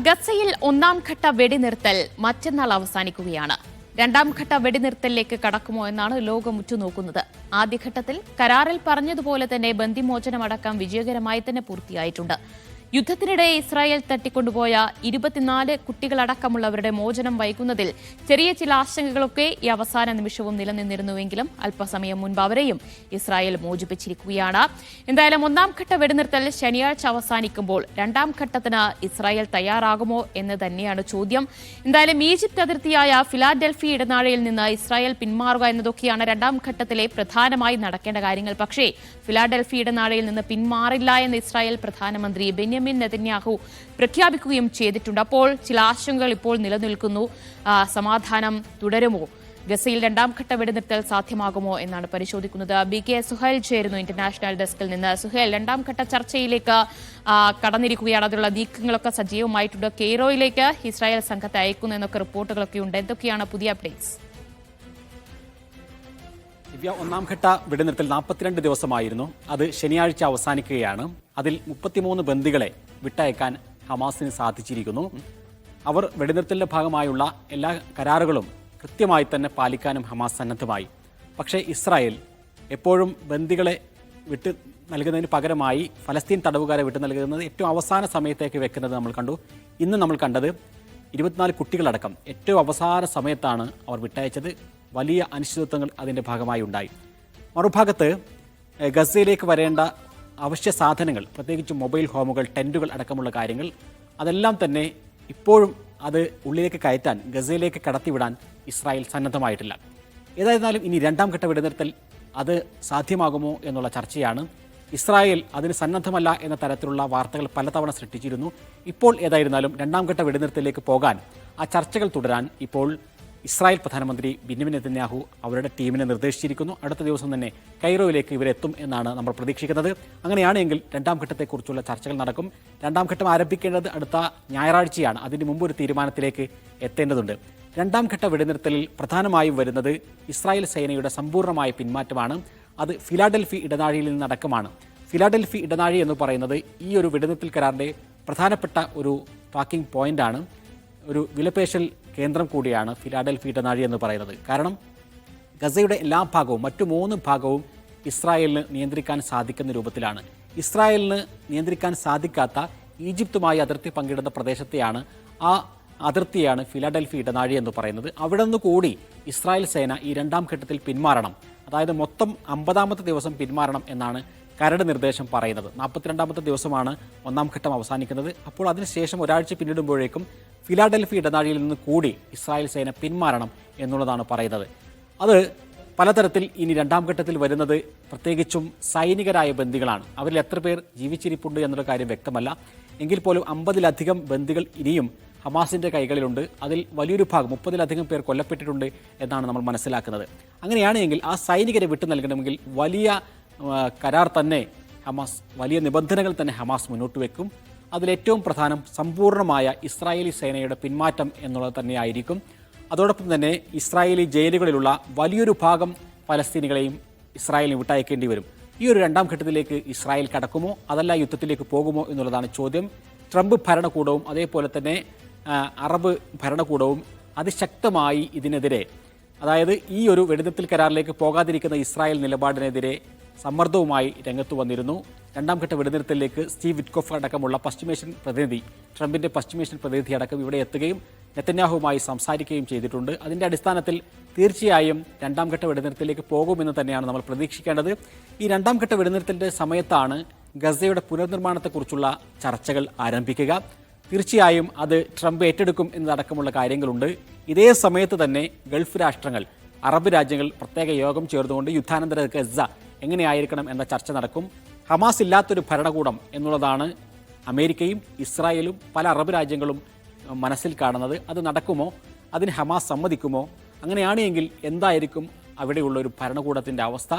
ഗസയിൽ ഒന്നാം ഘട്ട വെടിനിർത്തൽ മറ്റന്നാൾ അവസാനിക്കുകയാണ്. രണ്ടാം ഘട്ട വെടിനിർത്തലിലേക്ക് കടക്കുമോ എന്നാണ് ലോകം ഉറ്റുനോക്കുന്നത്. ആദ്യഘട്ടത്തിൽ കരാറിൽ പറഞ്ഞതുപോലെ തന്നെ ബന്ദിമോചനമടക്കം വിജയകരമായി തന്നെ പൂർത്തിയായിട്ടുണ്ട്. യുദ്ധത്തിനിടെ ഇസ്രായേൽ തട്ടിക്കൊണ്ടുപോയ 24 കുട്ടികളടക്കമുള്ളവരുടെ മോചനം വൈകുന്നതിൽ ചെറിയ ചില ആശങ്കകളൊക്കെ ഈ അവസാന നിമിഷവും നിലനിന്നിരുന്നുവെങ്കിലും അല്പസമയം മുൻപ് അവരെയും ഇസ്രായേൽ മോചിപ്പിച്ചിരിക്കുകയാണ്. എന്തായാലും ഒന്നാം ഘട്ട വെടിനിർത്തൽ ശനിയാഴ്ച അവസാനിക്കുമ്പോൾ രണ്ടാം ഘട്ടത്തിന് ഇസ്രായേൽ തയ്യാറാകുമോ എന്ന് തന്നെയാണ് ചോദ്യം. എന്തായാലും ഈജിപ്ത് അതിർത്തിയായ ഫിലാഡൽഫി ഇടനാഴിയിൽ നിന്ന് ഇസ്രായേൽ പിന്മാറുക എന്നതൊക്കെയാണ് രണ്ടാം ഘട്ടത്തിലെ പ്രധാനമായി നടക്കേണ്ട കാര്യങ്ങൾ. പക്ഷേ ഫിലാഡൽഫി ഇടനാഴിയിൽ നിന്ന് പിന്മാറില്ല എന്ന് ഇസ്രായേൽ പ്രധാനമന്ത്രി ബെന്യാമിൻ നെതന്യാഹു പ്രഖ്യാപിക്കുകയും ചെയ്തിട്ടുണ്ട്. അപ്പോൾ ചില ആശങ്കകൾ ഇപ്പോൾ നിലനിൽക്കുന്നു. സമാധാനം തുടരുമോ? ഗസയിൽ രണ്ടാം ഘട്ട വെടിനിർത്തൽ സാധ്യമാകുമോ എന്നാണ് പരിശോധിക്കുന്നത്. BK സുഹൈൽ ചേരുന്നു ഇന്റർനാഷണൽ ഡെസ്കിൽ നിന്ന്. സുഹൈൽ, രണ്ടാം ഘട്ട ചർച്ചയിലേക്ക് കടന്നിരിക്കുകയാണ്. അതിലുള്ള നീക്കങ്ങളൊക്കെ സജീവമായിട്ടുണ്ട്. കെയ്റോയിലേക്ക് ഇസ്രായേൽ സംഘത്തെ അയക്കുന്നു എന്നൊക്കെ റിപ്പോർട്ടുകളൊക്കെ ഉണ്ട്. എന്തൊക്കെയാണ് പുതിയ അപ്ഡേറ്റ്സ്? ഒന്നാം ഘട്ട വെടിനിർത്തൽ 42 ദിവസമായിരുന്നു. അത് ശനിയാഴ്ച അവസാനിക്കുകയാണ്. അതിൽ 33 ബന്ദികളെ വിട്ടയക്കാൻ ഹമാസിന് സാധിച്ചിരിക്കുന്നു. അവർ വെടിനിർത്തലിന്റെ ഭാഗമായുള്ള എല്ലാ കരാറുകളും കൃത്യമായി തന്നെ പാലിക്കാനും ഹമാസ് സന്നദ്ധമായി. പക്ഷേ ഇസ്രായേൽ എപ്പോഴും ബന്ദികളെ വിട്ട് നൽകുന്നതിന് പകരമായി ഫലസ്തീൻ തടവുകാരെ വിട്ടു നൽകുന്നത് ഏറ്റവും അവസാന സമയത്തേക്ക് വെക്കുന്നത് നമ്മൾ കണ്ടു. ഇന്ന് നമ്മൾ കണ്ടത് 24 കുട്ടികളടക്കം ഏറ്റവും അവസാന സമയത്താണ് അവർ വിട്ടയച്ചത്. വലിയ അനിശ്ചിതത്വങ്ങൾ അതിൻ്റെ ഭാഗമായി ഉണ്ടായി. മറുഭാഗത്ത് ഗസയിലേക്ക് വരേണ്ട അവശ്യ സാധനങ്ങൾ, പ്രത്യേകിച്ച് മൊബൈൽ ഹോമുകൾ, ടെൻറ്റുകൾ അടക്കമുള്ള കാര്യങ്ങൾ, അതെല്ലാം തന്നെ ഇപ്പോഴും അത് ഉള്ളിലേക്ക് കയറ്റാൻ, ഗസയിലേക്ക് കടത്തിവിടാൻ ഇസ്രായേൽ സന്നദ്ധമായിട്ടില്ല. ഏതായിരുന്നാലും ഇനി രണ്ടാം ഘട്ട വെടിനിർത്തൽ അത് സാധ്യമാകുമോ എന്നുള്ള ചർച്ചയാണ്. ഇസ്രായേൽ അതിന് സന്നദ്ധമല്ല എന്ന തരത്തിലുള്ള വാർത്തകൾ പലതവണ സൃഷ്ടിച്ചിരുന്നു. ഇപ്പോൾ ഏതായിരുന്നാലും രണ്ടാം ഘട്ട വെടിനിർത്തലിലേക്ക് പോകാൻ, ആ ചർച്ചകൾ തുടരാൻ ഇപ്പോൾ ഇസ്രായേൽ പ്രധാനമന്ത്രി ബെന്യാമിൻ നെതന്യാഹു അവരുടെ ടീമിനെ നിർദ്ദേശിച്ചിരിക്കുന്നു. അടുത്ത ദിവസം തന്നെ കൈറോയിലേക്ക് ഇവരെത്തും എന്നാണ് നമ്മൾ പ്രതീക്ഷിക്കുന്നത്. അങ്ങനെയാണെങ്കിൽ രണ്ടാം ഘട്ടത്തെക്കുറിച്ചുള്ള ചർച്ചകൾ നടക്കും. രണ്ടാം ഘട്ടം ആരംഭിക്കേണ്ടത് അടുത്ത ഞായറാഴ്ചയാണ്. അതിന് മുമ്പ് ഒരു തീരുമാനത്തിലേക്ക് എത്തേണ്ടതുണ്ട്. രണ്ടാം ഘട്ട വെടിനിർത്തലിൽ പ്രധാനമായും വരുന്നത് ഇസ്രായേൽ സേനയുടെ സമ്പൂർണ്ണമായ പിന്മാറ്റമാണ്. അത് ഫിലാഡൽഫി ഇടനാഴിയിൽ നിന്നടക്കമാണ്. ഫിലാഡൽഫി ഇടനാഴി എന്ന് പറയുന്നത് ഈ ഒരു വെടിനിർത്തൽ കരാറിൻ്റെ പ്രധാനപ്പെട്ട ഒരു ടാക്കിംഗ് പോയിന്റാണ്. ഒരു വിലപേശൽ കേന്ദ്രം കൂടിയാണ് ഫിലാഡൽഫി ഇടനാഴി എന്ന് പറയുന്നത്. കാരണം ഗസയുടെ എല്ലാ ഭാഗവും, മറ്റു 3 ഭാഗവും ഇസ്രായേലിന് നിയന്ത്രിക്കാൻ സാധിക്കുന്ന രൂപത്തിലാണ്. ഇസ്രായേലിന് നിയന്ത്രിക്കാൻ സാധിക്കാത്ത ഈജിപ്തുമായി അതിർത്തി പങ്കിടുന്ന പ്രദേശത്തെയാണ്, ആ അതിർത്തിയാണ് ഫിലാഡൽഫി ഇടനാഴി എന്ന് പറയുന്നത്. അവിടെ നിന്ന് കൂടി ഇസ്രായേൽ സേന ഈ രണ്ടാം ഘട്ടത്തിൽ പിന്മാറണം. അതായത് മൊത്തം 50ാമത്തെ ദിവസം പിന്മാറണം എന്നാണ് കരട് നിർദ്ദേശം പറയുന്നത്. 42ാമത്തെ ദിവസമാണ് ഒന്നാം ഘട്ടം അവസാനിക്കുന്നത്. അപ്പോൾ അതിനുശേഷം ഒരാഴ്ച പിന്നിടുമ്പോഴേക്കും ഫിലാഡൽഫി ഇടനാഴിയിൽ നിന്ന് കൂടി ഇസ്രായേൽ സേന പിന്മാറണം എന്നുള്ളതാണ് പറയുന്നത്. അത് പലതരത്തിൽ ഇനി രണ്ടാം ഘട്ടത്തിൽ വരുന്നത് പ്രത്യേകിച്ചും സൈനികരായ ബന്ദികളാണ്. അവരിൽ എത്ര പേർ ജീവിച്ചിരിപ്പുണ്ട് എന്നുള്ള കാര്യം വ്യക്തമല്ല. എങ്കിൽ പോലും 50ലധികം ബന്ദികൾ ഇനിയും ഹമാസിൻ്റെ കൈകളിലുണ്ട്. അതിൽ വലിയൊരു ഭാഗം, 30ലധികം പേർ കൊല്ലപ്പെട്ടിട്ടുണ്ട് എന്നാണ് നമ്മൾ മനസ്സിലാക്കുന്നത്. അങ്ങനെയാണെങ്കിൽ ആ സൈനികരെ വിട്ടു നൽകണമെങ്കിൽ വലിയ കരാർ തന്നെ ഹമാസ്, വലിയ നിബന്ധനകൾ തന്നെ ഹമാസ് മുന്നോട്ട് വെക്കും. അതിലേറ്റവും പ്രധാനം സമ്പൂർണ്ണമായ ഇസ്രായേലി സേനയുടെ പിന്മാറ്റം എന്നുള്ളത് തന്നെയായിരിക്കും. അതോടൊപ്പം തന്നെ ഇസ്രായേലി ജയിലുകളിലുള്ള വലിയൊരു ഭാഗം ഫലസ്തീനികളെയും ഇസ്രായേലിന് വിട്ടയക്കേണ്ടി വരും. ഈ ഒരു രണ്ടാം ഘട്ടത്തിലേക്ക് ഇസ്രായേൽ കടക്കുമോ, അതല്ല യുദ്ധത്തിലേക്ക് പോകുമോ എന്നുള്ളതാണ് ചോദ്യം. ട്രംപ് ഭരണകൂടവും അതേപോലെ തന്നെ അറബ് ഭരണകൂടവും അതിശക്തമായി ഇതിനെതിരെ, അതായത് ഈ ഒരു വെടിനിർത്തൽ കരാറിലേക്ക് പോകാതിരിക്കുന്ന ഇസ്രായേൽ നിലപാടിനെതിരെ സമ്മർദ്ദവുമായി രംഗത്ത് വന്നിരുന്നു. രണ്ടാം ഘട്ട വെടിനിർത്തലിലേക്ക് സ്റ്റീവ് വിറ്റ്കോഫ് അടക്കമുള്ള പശ്ചിമേഷ്യൻ പ്രതിനിധി, ട്രംപിൻ്റെ പശ്ചിമേഷ്യൻ പ്രതിനിധി അടക്കം ഇവിടെ എത്തുകയും നെതന്യാഹുവുമായി സംസാരിക്കുകയും ചെയ്തിട്ടുണ്ട്. അതിൻ്റെ അടിസ്ഥാനത്തിൽ തീർച്ചയായും രണ്ടാം ഘട്ട വെടിനിർത്തലിലേക്ക് പോകുമെന്ന് തന്നെയാണ് നമ്മൾ പ്രതീക്ഷിക്കേണ്ടത്. ഈ രണ്ടാം ഘട്ട വെടിനിർത്തലിൻ്റെ സമയത്താണ് ഗസയുടെ പുനർനിർമ്മാണത്തെക്കുറിച്ചുള്ള ചർച്ചകൾ ആരംഭിക്കുക. തീർച്ചയായും അത് ട്രംപ് ഏറ്റെടുക്കും എന്നതടക്കമുള്ള കാര്യങ്ങളുണ്ട്. ഇതേ സമയത്ത് തന്നെ ഗൾഫ് രാഷ്ട്രങ്ങൾ, അറബ് രാജ്യങ്ങൾ പ്രത്യേക യോഗം ചേർന്നുകൊണ്ട് യുദ്ധാനന്തര ഗസ എങ്ങനെയായിരിക്കണം എന്ന ചർച്ച നടക്കും. ഹമാസ് ഇല്ലാത്തൊരു ഭരണകൂടം എന്നുള്ളതാണ് അമേരിക്കയും ഇസ്രായേലും പല അറബ് രാജ്യങ്ങളും മനസ്സിൽ കാണുന്നത്. അത് നടക്കുമോ? അതിന് ഹമാസ് സമ്മതിക്കുമോ? അങ്ങനെയാണെങ്കിൽ എന്തായിരിക്കും അവിടെയുള്ള ഒരു ഭരണകൂടത്തിൻ്റെ അവസ്ഥ?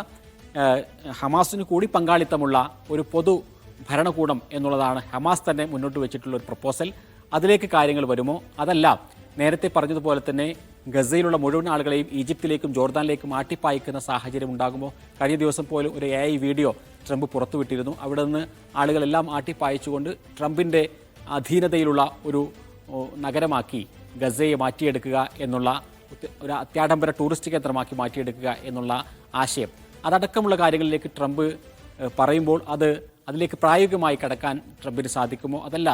ഹമാസിന് കൂടി പങ്കാളിത്തമുള്ള ഒരു പൊതു ഭരണകൂടം എന്നുള്ളതാണ് ഹമാസ് തന്നെ മുന്നോട്ട് വെച്ചിട്ടുള്ള ഒരു പ്രപ്പോസൽ. അതിലേക്ക് കാര്യങ്ങൾ വരുമോ? അതല്ല, നേരത്തെ പറഞ്ഞതുപോലെ തന്നെ ഗസയിലുള്ള മുഴുവൻ ആളുകളെയും ഈജിപ്തിലേക്കും ജോർദാനിലേക്കും ആട്ടിപ്പായിക്കുന്ന സാഹചര്യം ഉണ്ടാകുമോ? കഴിഞ്ഞ ദിവസം പോലും ഒരു AI വീഡിയോ ട്രംപ് പുറത്തുവിട്ടിരുന്നു. അവിടെ നിന്ന് ആളുകളെല്ലാം ആട്ടിപ്പായിച്ചുകൊണ്ട് ട്രംപിൻ്റെ അധീനതയിലുള്ള ഒരു നഗരമാക്കി ഗസയെ മാറ്റിയെടുക്കുക എന്നുള്ള ഒരു അത്യാഡംബര ടൂറിസ്റ്റ് കേന്ദ്രമാക്കി മാറ്റിയെടുക്കുക എന്നുള്ള ആശയം അതടക്കമുള്ള കാര്യങ്ങളിലേക്ക് ട്രംപ് പറയുമ്പോൾ അതിലേക്ക് പ്രായോഗികമായി കടക്കാൻ ട്രംപിന് സാധിക്കുമോ? അതല്ല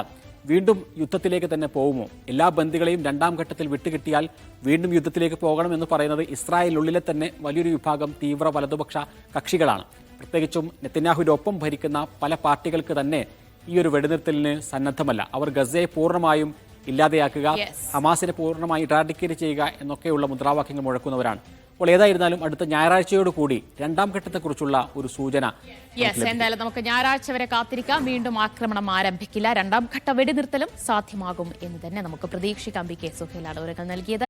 വീണ്ടും യുദ്ധത്തിലേക്ക് തന്നെ പോകുമോ? എല്ലാ ബന്ദികളെയും രണ്ടാം ഘട്ടത്തിൽ വിട്ടുകിട്ടിയാൽ വീണ്ടും യുദ്ധത്തിലേക്ക് പോകണം എന്ന് പറയുന്നത് ഇസ്രായേലിനുള്ളിലെ തന്നെ വലിയൊരു വിഭാഗം തീവ്ര വലതുപക്ഷ കക്ഷികളാണ്. പ്രത്യേകിച്ചും നെതന്യാഹുവിന്റെ ഒപ്പം ഭരിക്കുന്ന പല പാർട്ടികൾക്ക് തന്നെ ഈ ഒരു വെടിനിർത്തലിന് സന്നദ്ധമല്ല. അവർ ഗസയെ പൂർണ്ണമായും ഇല്ലാതെയാക്കുക, ഹമാസിനെ പൂർണ്ണമായി ഇറാഡിക്കേറ്റ് ചെയ്യുക എന്നൊക്കെയുള്ള മുദ്രാവാക്യങ്ങൾ മുഴക്കുന്നവരാണ്. അപ്പോൾ ഏതായിരുന്നാലും അടുത്ത ഞായറാഴ്ചയോട് കൂടി രണ്ടാം ഘട്ടത്തെക്കുറിച്ചുള്ള ഒരു സൂചന. എന്തായാലും നമുക്ക് ഞായറാഴ്ച വരെ കാത്തിരിക്കാം. വീണ്ടും ആക്രമണം ആരംഭിക്കില്ല, രണ്ടാം ഘട്ട വെടിനിർത്തലും സാധ്യമാകും എന്ന് തന്നെ നമുക്ക് പ്രതീക്ഷിക്കാം. BK സുഹേലാണ് വിവരങ്ങൾ നൽകിയത്.